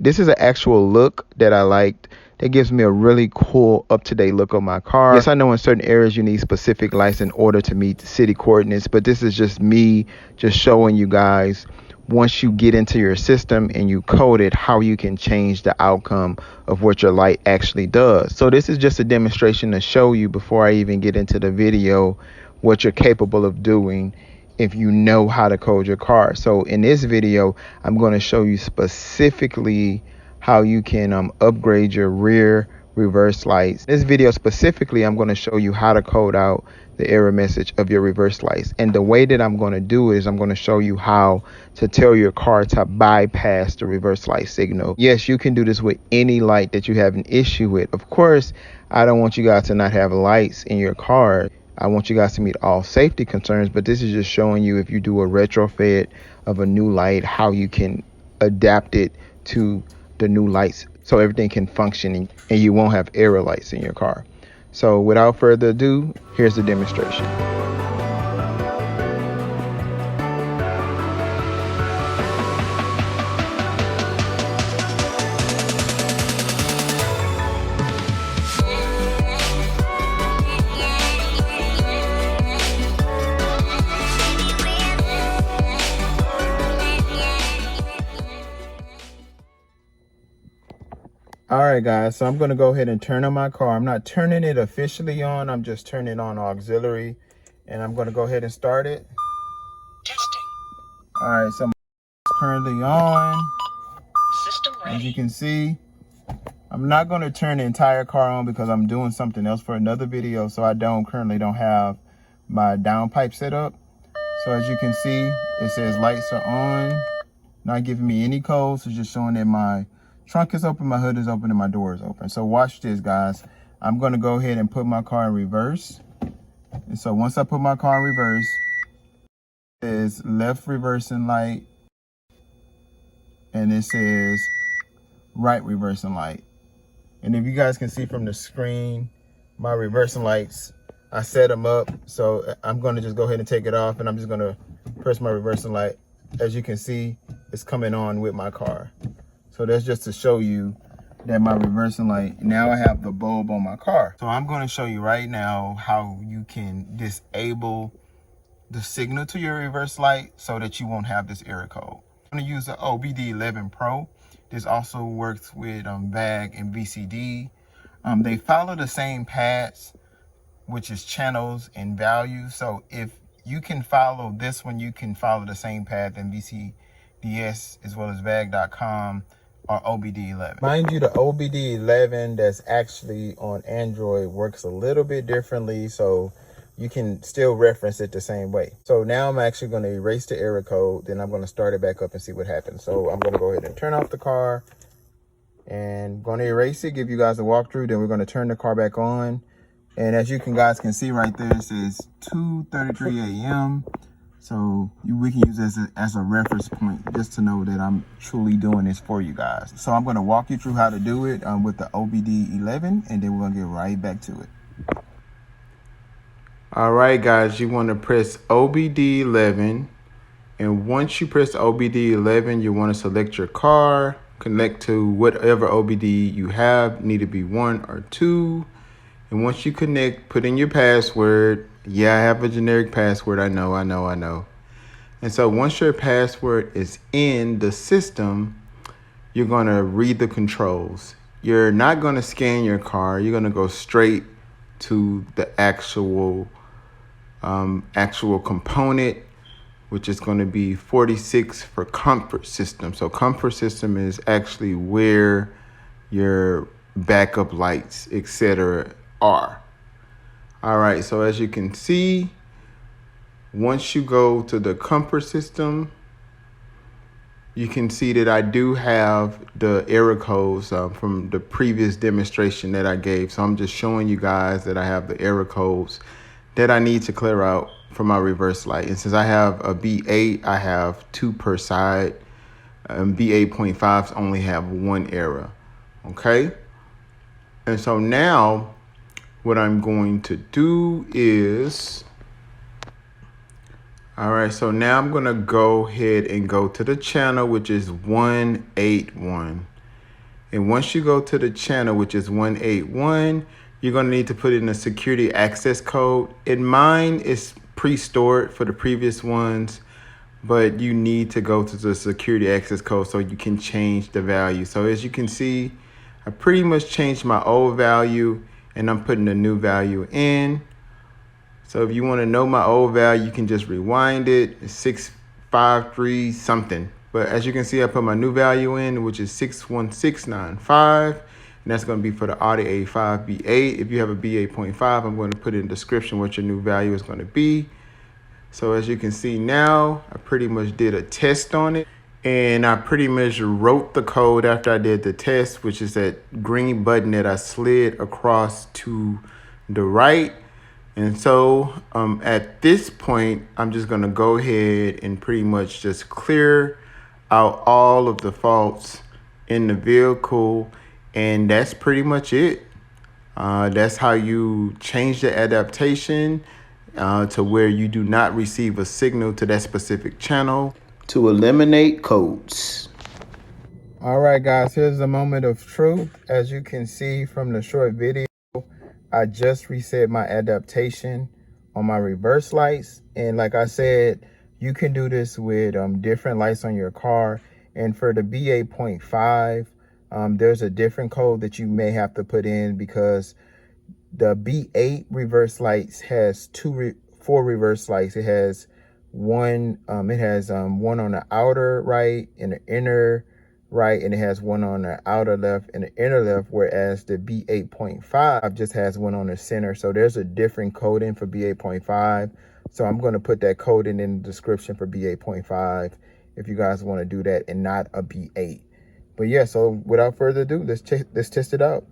this is an actual look that I liked. That gives me a really cool, up-to-date look on my car. Yes, I know in certain areas you need specific lights in order to meet the city coordinates, but this is just me just showing you guys, once you get into your system and you code it, how you can change the outcome of what your light actually does. So this is just a demonstration to show you, before I even get into the video, what you're capable of doing if you know how to code your car. So in this video, I'm going to show you specifically how you can upgrade your rear reverse lights. This video specifically, I'm going to show you how to code out the error message of your reverse lights. And the way that I'm going to do it is I'm going to show you how to tell your car to bypass the reverse light signal. Yes, you can do this with any light that you have an issue with. Of course, I don't want you guys to not have lights in your car. I want you guys to meet all safety concerns, but this is just showing you, if you do a retrofit of a new light, how you can adapt it to the new lights so everything can function and you won't have error lights in your car. So without further ado, here's the demonstration. All right, guys, so I'm going to go ahead and turn on my car. I'm not turning it officially on. I'm just turning it on auxiliary, and I'm going to go ahead and start it. Testing. All right, so it's currently on. System ready. As you can see, I'm not going to turn the entire car on because I'm doing something else for another video, so I currently don't have my downpipe set up. So as you can see, it says lights are on, not giving me any codes. It's just showing that my trunk is open, my hood is open, and my door is open. So watch this, guys. I'm going to go ahead and put my car in reverse. And so once I put my car in reverse, it says left reversing light, and it says right reversing light. And if you guys can see from the screen, my reversing lights, I set them up. So I'm going to just go ahead and take it off, and I'm just going to press my reversing light. As you can see, it's coming on with my car. So that's just to show you that my reversing light, now I have the bulb on my car. So I'm going to show you right now how you can disable the signal to your reverse light so that you won't have this error code. I'm going to use the OBD11 Pro. This also works with VAG and VCD. They follow the same paths, which is channels and values. So if you can follow this one, you can follow the same path in VCDS as well as VAG.com. or OBD11. Mind you, the OBD11 that's actually on Android works a little bit differently, so you can still reference it the same way. So now I'm actually going to erase the error code, then I'm going to start it back up and see what happens. So I'm going to go ahead and turn off the car and going to erase it, give you guys a walkthrough, then we're going to turn the car back on. And as you guys can see right there, it says 2:33 a.m. So we can use this as a reference point just to know that I'm truly doing this for you guys. So I'm going to walk you through how to do it with the OBD11, and then we're going to get right back to it. All right, guys, you want to press OBD11. And once you press OBD11, you want to select your car, connect to whatever OBD you have, need to be 1 or 2. And once you connect, put in your password. Yeah, I have a generic password. I know. And so once your password is in the system, you're going to read the controls. You're not going to scan your car. You're going to go straight to the actual component, which is going to be 46 for comfort system. So comfort system is actually where your backup lights, etc. are. All right, so as you can see, once you go to the comfort system, you can see that I do have the error codes from the previous demonstration that I gave. So I'm just showing you guys that I have the error codes that I need to clear out for my reverse light. And since I have a B8, I have 2 per side. B8.5s only have 1 error, okay? And so now what I'm going to do is, all right, so now I'm going to go ahead and go to the channel, which is 181. And once you go to the channel, which is 181, you're going to need to put in a security access code. In mine, it's pre-stored for the previous ones, but you need to go to the security access code so you can change the value. So as you can see, I pretty much changed my old value and I'm putting a new value in. So if you want to know my old value, you can just rewind it. It's 653 something. But as you can see, I put my new value in, which is 61695. And that's going to be for the Audi A5 B8. If you have a B8.5, I'm going to put in the description what your new value is going to be. So as you can see now, I pretty much did a test on it. And I pretty much wrote the code after I did the test, which is that green button that I slid across to the right. And so at this point, I'm just going to go ahead and pretty much just clear out all of the faults in the vehicle. And that's pretty much it. That's how you change the adaptation to where you do not receive a signal to that specific channel to eliminate codes. All right, guys, here's the moment of truth. As you can see from the short video, I just reset my adaptation on my reverse lights. And like I said, you can do this with different lights on your car. And for the B8.5, there's a different code that you may have to put in because the B8 reverse lights has four reverse lights. It has one on the outer right and the inner right, and it has one on the outer left and the inner left, whereas the B8.5 just has one on the center. So there's a different coding for B8.5. So I'm going to put that coding in the description for B8.5 if you guys want to do that and not a B8. But yeah, so without further ado, let's test it out.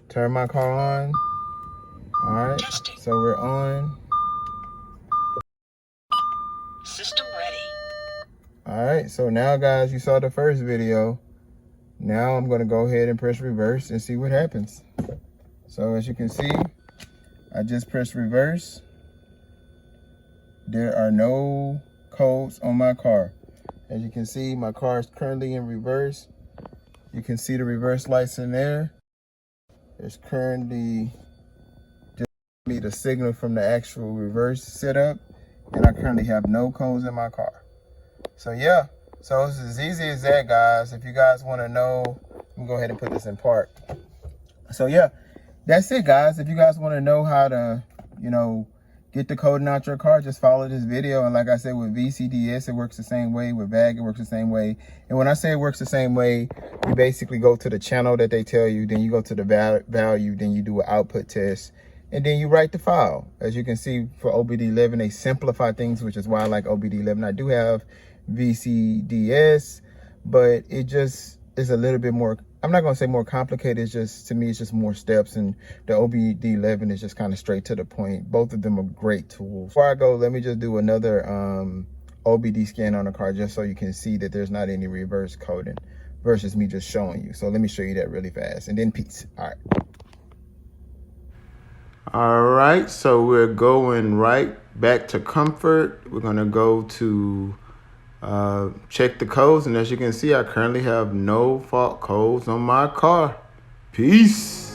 Turn my car on. All right, so we're on. System ready. All right, so now guys, you saw the first video. Now I'm going to go ahead and press reverse and see what happens. So as you can see, I just pressed reverse. There are no codes on my car. As you can see, my car is currently in reverse. You can see the reverse lights in there. There's currently just me the signal from the actual reverse setup, and I currently have no codes in my car. So yeah, so it's as easy as that, guys. If you guys want to know, let me go ahead and put this in park. So yeah, that's it, guys. If you guys want to know how to, get the coding out your car, just follow this video. And like I said, with VCDS, it works the same way. With VAG, it works the same way. And when I say it works the same way, you basically go to the channel that they tell you, then you go to the value, then you do an output test, and then you write the file. As you can see, for OBD11, they simplify things, which is why I like OBD11. I do have VCDS, but it just is a little bit more, I'm not going to say more complicated. It's just, to me, it's just more steps, and the OBD11 is just kind of straight to the point. Both of them are great tools. Before I go, let me just do another OBD scan on the car just so you can see that there's not any reverse coding versus me just showing you. So let me show you that really fast, and then peace. All right, so we're going right back to comfort. We're going to go to check the codes, and as you can see, I currently have no fault codes on my car. Peace.